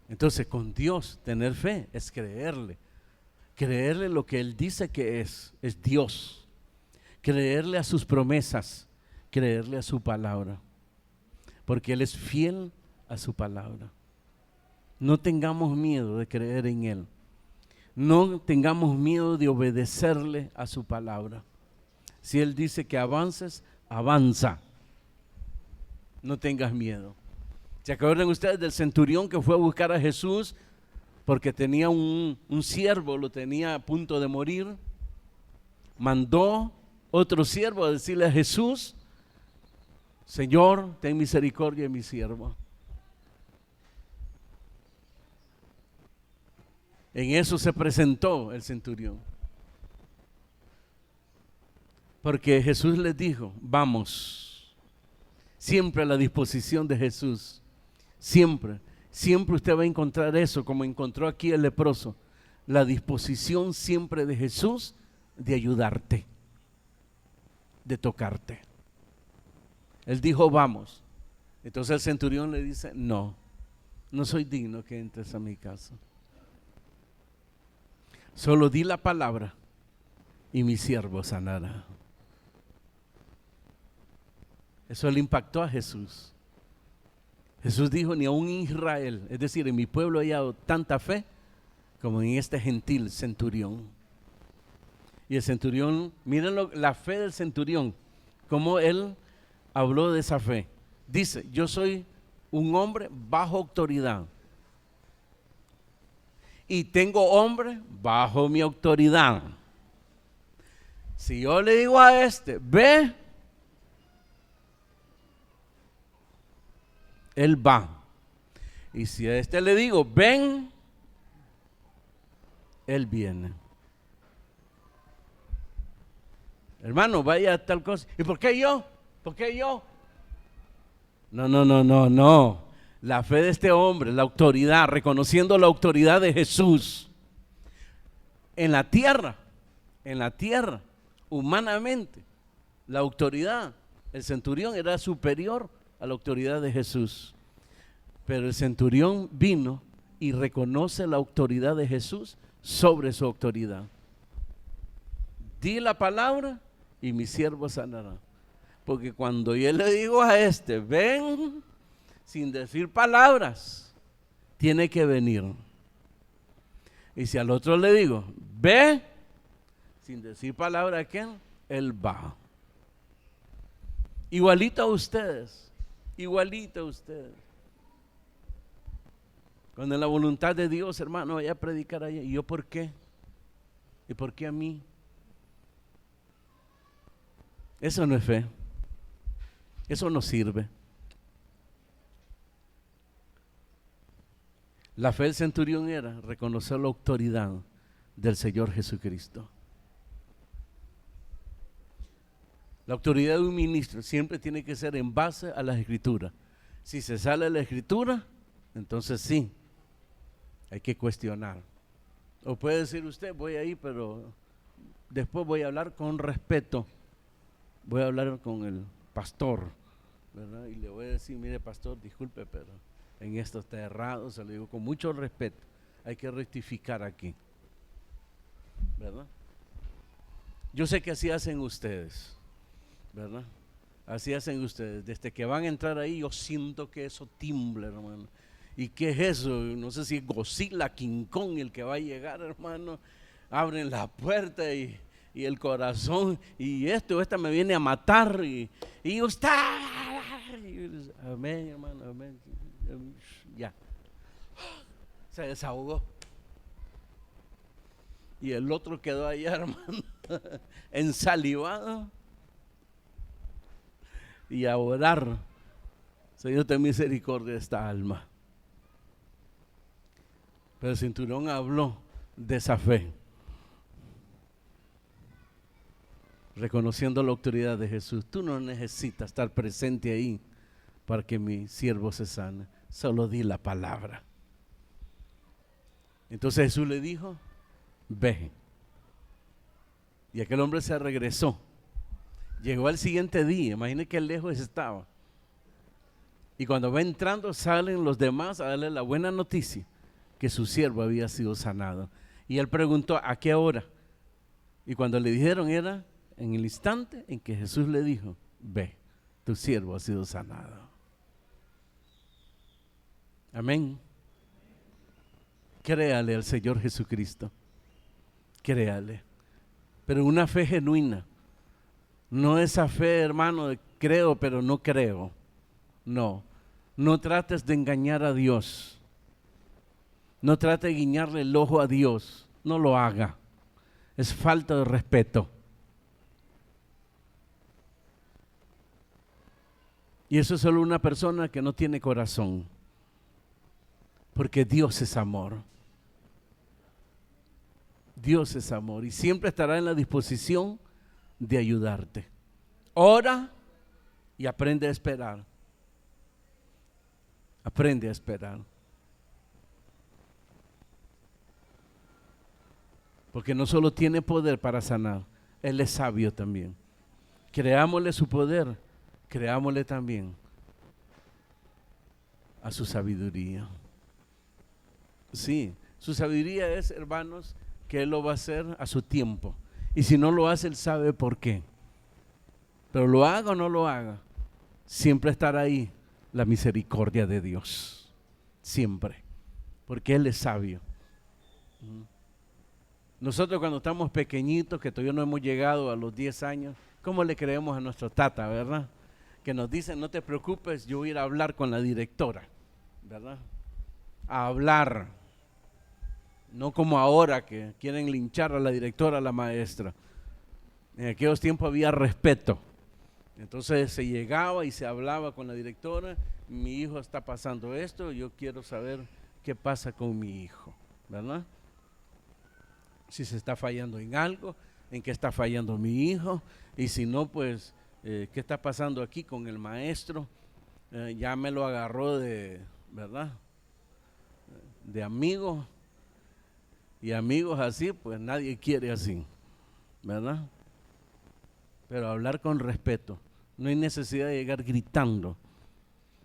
S1: Entonces, con Dios, tener fe es creerle. Creerle lo que Él dice que es Dios. Creerle a sus promesas, creerle a su palabra. Porque Él es fiel a su palabra. No tengamos miedo de creer en Él. No tengamos miedo de obedecerle a su palabra. Si Él dice que avances, avanza. No tengas miedo. ¿Se acuerdan ustedes del centurión que fue a buscar a Jesús porque tenía un siervo, lo tenía a punto de morir? Mandó otro siervo a decirle a Jesús: Señor, ten misericordia de mi siervo. En eso se presentó el centurión. Porque Jesús les dijo: vamos. Siempre a la disposición de Jesús. Siempre usted va a encontrar eso, como encontró aquí el leproso, la disposición siempre de Jesús de ayudarte, de tocarte. Él dijo: vamos. Entonces el centurión le dice: no soy digno que entres a mi casa. Solo di la palabra y mi siervo sanará. Eso le impactó a Jesús. Jesús dijo, ni aún en Israel, es decir, en mi pueblo hay tanta fe como en este gentil centurión. Y el centurión, miren la fe del centurión, cómo él habló de esa fe. Dice, yo soy un hombre bajo autoridad y tengo hombre bajo mi autoridad. Si yo le digo a este, ve, él va. Y si a este le digo, ven, él viene. Hermano, vaya a tal cosa. ¿Y por qué yo? ¿Por qué yo? No. La fe de este hombre, la autoridad, reconociendo la autoridad de Jesús. En la tierra, humanamente, la autoridad, el centurión era superior a la autoridad de Jesús. Pero el centurión vino y reconoce la autoridad de Jesús sobre su autoridad. Di la palabra y mi siervo sanará. Porque cuando yo le digo a este, ven, sin decir palabras, tiene que venir. Y si al otro le digo, ve, sin decir palabra, ¿qué? Él va. Igualito a ustedes, igualito a ustedes. Cuando en la voluntad de Dios, hermano, vaya a predicar allá. ¿Y yo por qué? ¿Y por qué a mí? Eso no es fe. Eso no sirve. La fe del centurión era reconocer la autoridad del Señor Jesucristo. La autoridad de un ministro siempre tiene que ser en base a las Escrituras. Si se sale de la Escritura, entonces sí, hay que cuestionar. O puede decir usted, voy ahí, pero después voy a hablar con respeto. Voy a hablar con el pastor, ¿verdad? Y le voy a decir, mire pastor, disculpe, pero en esto está errado, se lo digo con mucho respeto. Hay que rectificar aquí, ¿verdad? Yo sé que así hacen ustedes, ¿verdad? Así hacen ustedes. Desde que van a entrar ahí, yo siento que eso tiembla, hermano. ¿Y qué es eso? No sé si es Godzilla, King Kong el que va a llegar, hermano. Abren la puerta y el corazón, y esta me viene a matar, y usted, amén, hermano, amén. Ya, se desahogó. Y el otro quedó allá, hermano, ensalivado. Y a orar, Señor, ten misericordia de esta alma. Pero el centurión habló de esa fe, reconociendo la autoridad de Jesús. Tú no necesitas estar presente ahí para que mi siervo se sane. Solo di la palabra. Entonces Jesús le dijo, ve. Y aquel hombre se regresó. Llegó al siguiente día, imagínate qué lejos estaba. Y cuando va entrando, salen los demás a darle la buena noticia que su siervo había sido sanado. Y él preguntó, ¿a qué hora? Y cuando le dijeron, era en el instante en que Jesús le dijo, ve, tu siervo ha sido sanado. Amén. Créale al Señor Jesucristo. Créale. Pero una fe genuina. No esa fe, hermano, de creo pero no creo. No. No trates de engañar a Dios. No trate de guiñarle el ojo a Dios. No lo haga. Es falta de respeto. Y eso es solo una persona que no tiene corazón. Porque Dios es amor. Dios es amor y siempre estará en la disposición de ayudarte. Ora y aprende a esperar. Aprende a esperar. Porque no solo tiene poder para sanar, Él es sabio también. Creámosle su poder, creámosle también a su sabiduría. Sí, su sabiduría es, hermanos, que Él lo va a hacer a su tiempo. Y si no lo hace, Él sabe por qué. Pero lo haga o no lo haga, siempre estará ahí la misericordia de Dios. Siempre. Porque Él es sabio. Nosotros cuando estamos pequeñitos, que todavía no hemos llegado a los 10 años, ¿cómo le creemos a nuestro tata, verdad? Que nos dicen, no te preocupes, yo voy a ir a hablar con la directora, ¿verdad? A hablar. No como ahora que quieren linchar a la directora, a la maestra. En aquellos tiempos había respeto. Entonces se llegaba y se hablaba con la directora, mi hijo está pasando esto, yo quiero saber qué pasa con mi hijo, ¿verdad? Si se está fallando en algo, en qué está fallando mi hijo, y si no, pues, ¿qué está pasando aquí con el maestro? Ya me lo agarró de, ¿verdad? De amigo, y amigos así, pues nadie quiere así, ¿verdad? Pero hablar con respeto, no hay necesidad de llegar gritando,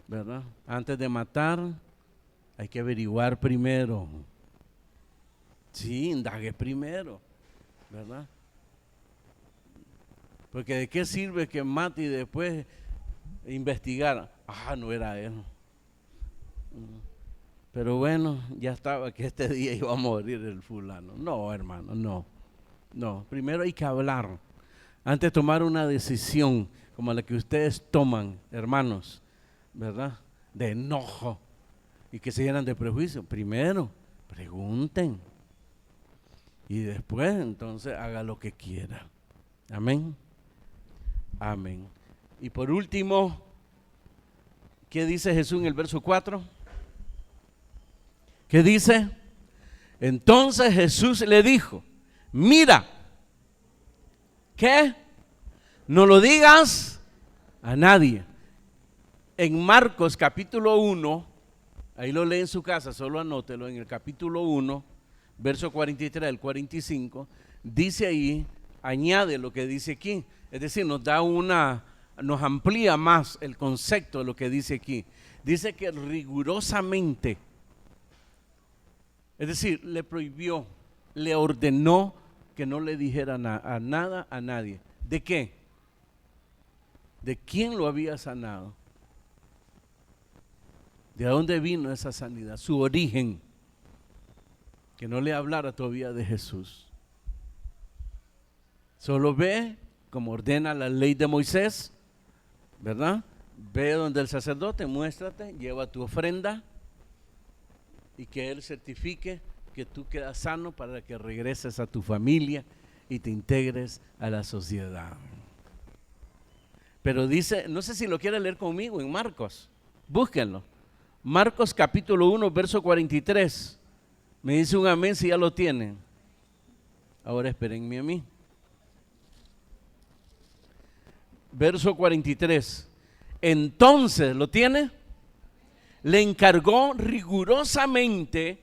S1: ¿verdad? Antes de matar, hay que averiguar primero. Sí, indague primero, ¿verdad? Porque de qué sirve que mate y después investigar, no era él. Pero bueno, ya estaba que este día iba a morir el fulano. No, hermano, no. Primero hay que hablar. Antes de tomar una decisión como la que ustedes toman, hermanos, ¿verdad? De enojo y que se llenan de prejuicio. Primero, pregunten. Y después, entonces, haga lo que quiera. Amén. Amén. Y por último, ¿qué dice Jesús en el verso 4? ¿Qué dice? Entonces Jesús le dijo, mira, ¿qué? No lo digas a nadie. En Marcos capítulo 1, ahí lo lee en su casa, solo anótelo, en el capítulo 1, verso 43 al 45, dice ahí, añade lo que dice aquí, es decir, nos amplía más el concepto de lo que dice aquí. Dice que rigurosamente, es decir, le prohibió, le ordenó que no le dijera nada a nadie. ¿De qué? ¿De quién lo había sanado? ¿De dónde vino esa sanidad? Su origen. Que no le hablara todavía de Jesús. Solo ve como ordena la ley de Moisés, ¿verdad? Ve donde el sacerdote, muéstrate, lleva tu ofrenda y que él certifique que tú quedas sano para que regreses a tu familia y te integres a la sociedad. Pero dice, no sé si lo quiere leer conmigo en Marcos, búsquenlo. Marcos capítulo 1, verso 43. Me dice un amén si ya lo tienen. Ahora espérenme a mí. Verso 43. Entonces, ¿lo tiene? Le encargó rigurosamente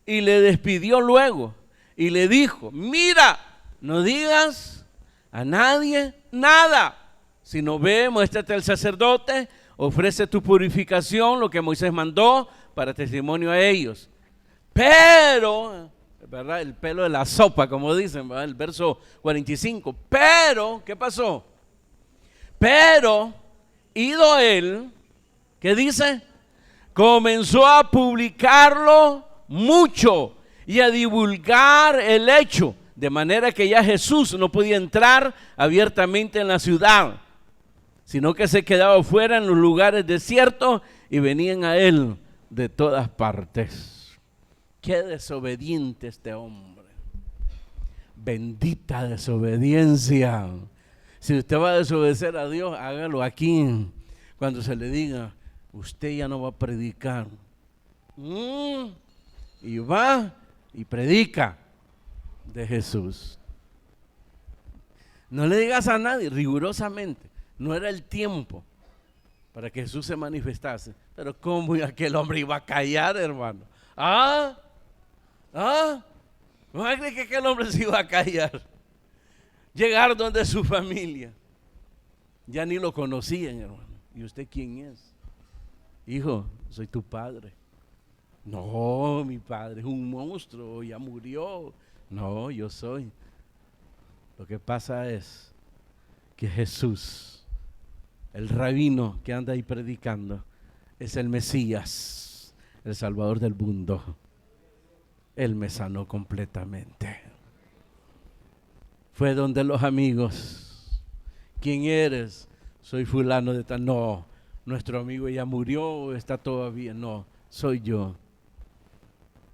S1: y le despidió luego. Y le dijo, mira, no digas a nadie nada, sino ve, muéstrate al sacerdote, ofrece tu purificación, lo que Moisés mandó, para testimonio a ellos. Pero, ¿verdad? El pelo de la sopa, como dicen, ¿verdad? El verso 45. Pero, ¿qué pasó? Pero, ido él, ¿qué dice? Comenzó a publicarlo mucho y a divulgar el hecho, de manera que ya Jesús no podía entrar abiertamente en la ciudad, sino que se quedaba fuera en los lugares desiertos y venían a él de todas partes. Qué desobediente este hombre. Bendita desobediencia. Si usted va a desobedecer a Dios, hágalo aquí. Cuando se le diga, usted ya no va a predicar. Y va y predica de Jesús. No le digas a nadie, rigurosamente. No era el tiempo para que Jesús se manifestase. Pero ¿cómo aquel hombre iba a callar, hermano? ¿No cree que aquel hombre se iba a callar? Llegar donde su familia. Ya ni lo conocían, hermano. ¿Y usted quién es? Hijo, soy tu padre. No, mi padre es un monstruo, ya murió. No, yo soy. Lo que pasa es que Jesús, el rabino que anda ahí predicando, es el Mesías, el Salvador del mundo. Él me sanó completamente. Fue donde los amigos, ¿quién eres? Soy fulano de tal. No, nuestro amigo ya murió, está todavía. No, soy yo.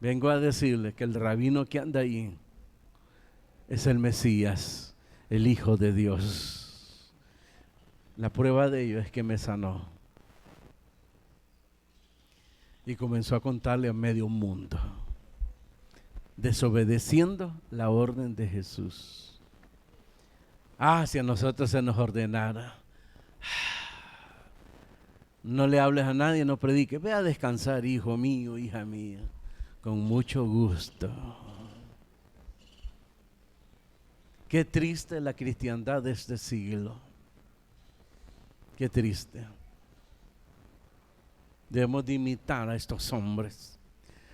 S1: Vengo a decirle que el rabino que anda ahí es el Mesías, el Hijo de Dios. La prueba de ello es que me sanó. Y comenzó a contarle a medio mundo, desobedeciendo la orden de Jesús. Si a nosotros se nos ordenara, no le hables a nadie, no prediques, ve a descansar, hijo mío, hija mía, con mucho gusto. Qué triste la cristiandad de este siglo. Qué triste. Debemos de imitar a estos hombres,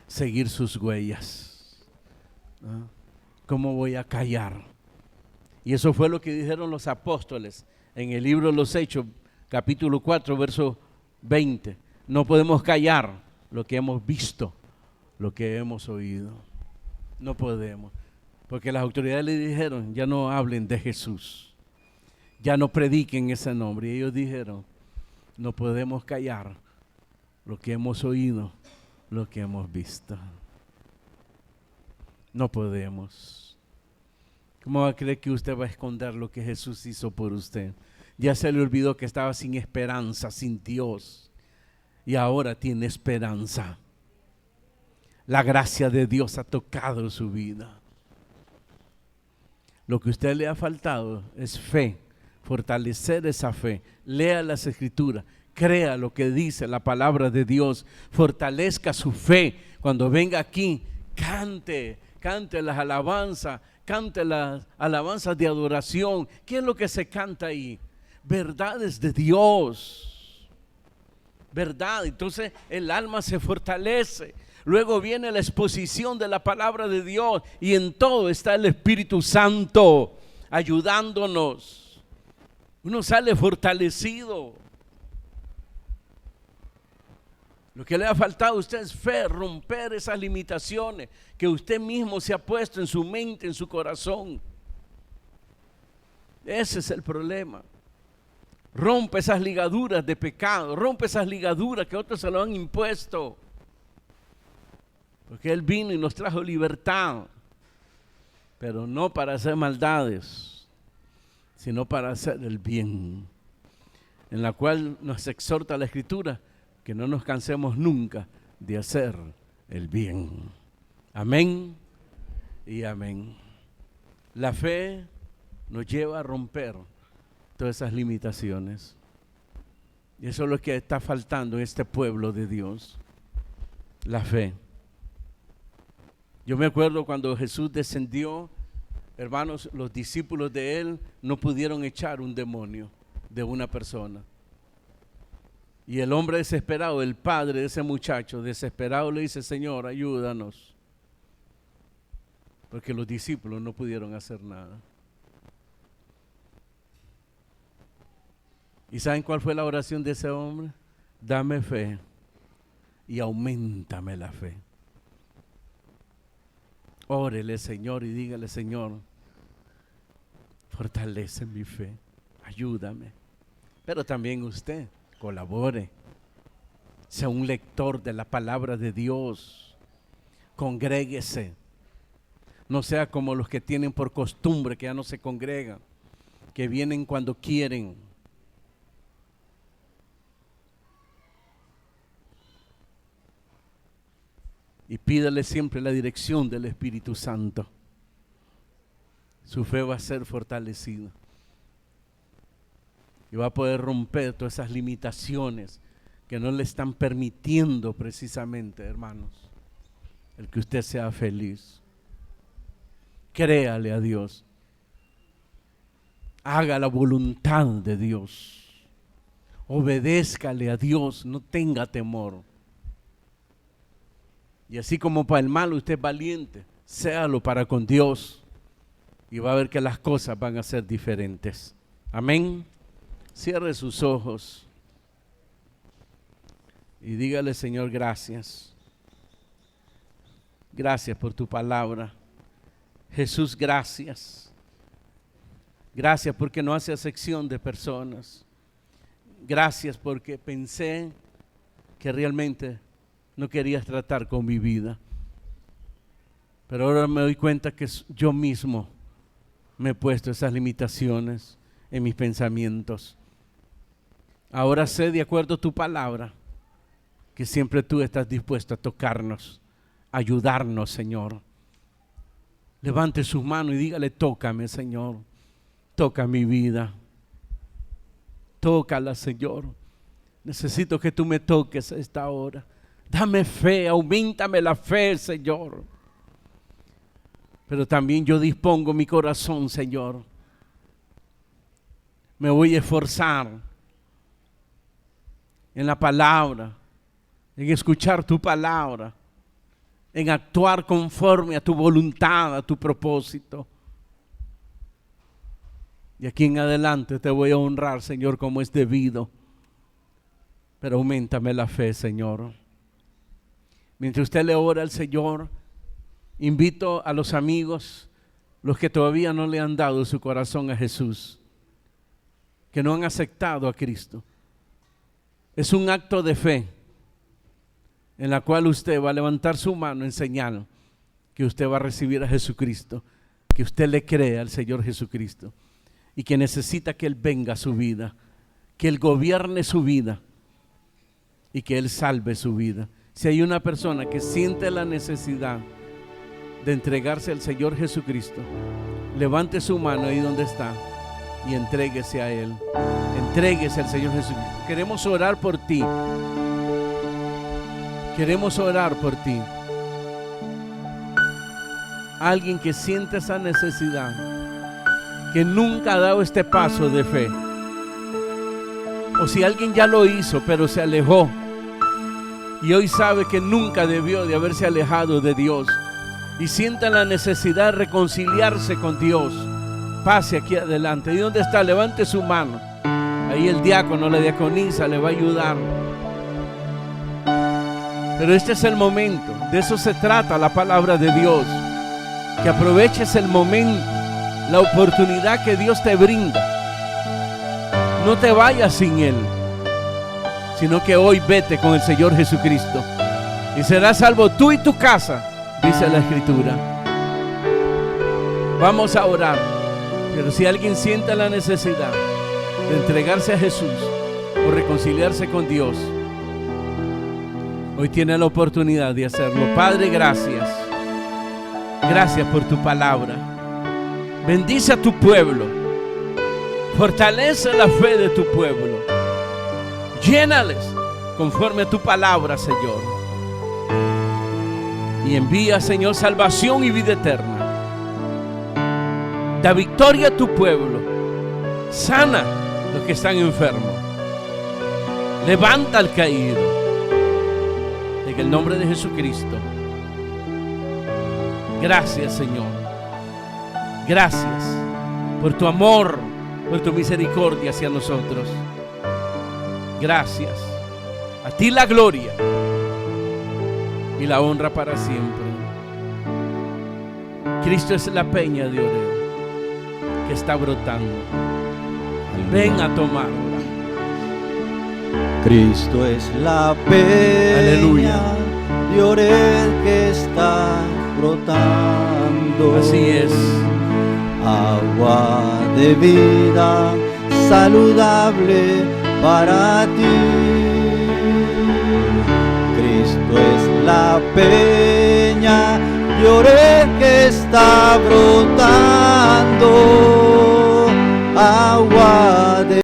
S1: seguir sus huellas. ¿Cómo voy a callar? Y eso fue lo que dijeron los apóstoles en el libro de los Hechos, capítulo 4, verso 20. No podemos callar lo que hemos visto, lo que hemos oído. No podemos. Porque las autoridades le dijeron, ya no hablen de Jesús, ya no prediquen ese nombre. Y ellos dijeron, no podemos callar lo que hemos oído, lo que hemos visto. No podemos. ¿Cómo va a creer que usted va a esconder lo que Jesús hizo por usted? Ya se le olvidó que estaba sin esperanza, sin Dios, y ahora tiene esperanza. La gracia de Dios ha tocado su vida. Lo que a usted le ha faltado es fe, fortalecer esa fe. Lea las Escrituras, crea lo que dice la palabra de Dios, fortalezca su fe. Cuando venga aquí, cante las alabanzas, cante las alabanzas de adoración. ¿Qué es lo que se canta ahí? Verdades de Dios, verdad. Entonces el alma se fortalece. Luego viene la exposición de la palabra de Dios y en todo está el Espíritu Santo ayudándonos. Uno sale fortalecido. Lo que le ha faltado a usted es fe, romper esas limitaciones que usted mismo se ha puesto en su mente, en su corazón. Ese es el problema. Rompe esas ligaduras de pecado, rompe esas ligaduras que otros se lo han impuesto. Porque Él vino y nos trajo libertad, pero no para hacer maldades, sino para hacer el bien, en la cual nos exhorta la Escritura, que no nos cansemos nunca de hacer el bien. Amén y amén. La fe nos lleva a romper todas esas limitaciones. Y eso es lo que está faltando en este pueblo de Dios, la fe. Yo me acuerdo cuando Jesús descendió, hermanos, los discípulos de Él no pudieron echar un demonio de una persona. Y el hombre desesperado, el padre de ese muchacho desesperado le dice, Señor, ayúdanos. Porque los discípulos no pudieron hacer nada. ¿Y saben cuál fue la oración de ese hombre? Dame fe y auméntame la fe. Órele, Señor, y dígale, Señor, fortalece mi fe, ayúdame. Pero también usted colabore, sea un lector de la palabra de Dios, congréguese, no sea como los que tienen por costumbre que ya no se congregan, que vienen cuando quieren. Y pídale siempre la dirección del Espíritu Santo. Su fe va a ser fortalecida. Y va a poder romper todas esas limitaciones que no le están permitiendo precisamente, hermanos, el que usted sea feliz. Créale a Dios. Haga la voluntad de Dios. Obedézcale a Dios, no tenga temor. Y así como para el mal usted es valiente, séalo para con Dios y va a ver que las cosas van a ser diferentes. Amén. Cierre sus ojos y dígale: Señor, gracias. Gracias por tu palabra. Jesús, gracias. Gracias porque no hace acepción de personas. Gracias porque pensé que realmente no querías tratar con mi vida. Pero ahora me doy cuenta que yo mismo me he puesto esas limitaciones en mis pensamientos. Ahora sé, de acuerdo a tu palabra, que siempre tú estás dispuesto a tocarnos, a ayudarnos, Señor. Levante sus manos y dígale: tócame, Señor. Toca mi vida. Tócala, Señor. Necesito que tú me toques a esta hora. Dame fe, auméntame la fe, Señor. Pero también yo dispongo mi corazón, Señor. Me voy a esforzar en la palabra, en escuchar tu palabra, en actuar conforme a tu voluntad, a tu propósito. Y aquí en adelante te voy a honrar, Señor, como es debido. Pero auméntame la fe, Señor. Mientras usted le ora al Señor, invito a los amigos, los que todavía no le han dado su corazón a Jesús, que no han aceptado a Cristo. Es un acto de fe en la cual usted va a levantar su mano en señal que usted va a recibir a Jesucristo, que usted le cree al Señor Jesucristo y que necesita que Él venga a su vida, que Él gobierne su vida y que Él salve su vida. Si hay una persona que siente la necesidad de entregarse al Señor Jesucristo, levante su mano ahí donde está y entréguese a Él. Entréguese al Señor Jesucristo. Queremos orar por ti. Queremos orar por ti. Alguien que siente esa necesidad, que nunca ha dado este paso de fe. O si alguien ya lo hizo, pero se alejó y hoy sabe que nunca debió de haberse alejado de Dios y siente la necesidad de reconciliarse con Dios, pase aquí adelante. ¿Y dónde está? Levante su mano. Ahí el diácono, la diaconisa le va a ayudar. Pero este es el momento, de eso se trata la palabra de Dios, que aproveches el momento, la oportunidad que Dios te brinda. No te vayas sin Él, sino que hoy vete con el Señor Jesucristo y serás salvo tú y tu casa, dice la Escritura. Vamos a orar, pero si alguien siente la necesidad de entregarse a Jesús o reconciliarse con Dios, hoy tiene la oportunidad de hacerlo. Padre, gracias. Gracias por tu palabra. Bendice a tu pueblo. Fortalece la fe de tu pueblo. Llénales conforme a tu palabra, Señor. Y envía, Señor, salvación y vida eterna. Da victoria a tu pueblo. Sana a los que están enfermos. Levanta al caído. En el nombre de Jesucristo. Gracias, Señor. Gracias por tu amor, por tu misericordia hacia nosotros. Gracias. A ti la gloria y la honra para siempre. Cristo es la peña de Oreb que está brotando. Ven a tomarla.
S2: Cristo es la peña, aleluya, de Oreb que está brotando.
S1: Así es.
S2: Agua de vida saludable para ti. Cristo es la peña de Oreb que está brotando. Agua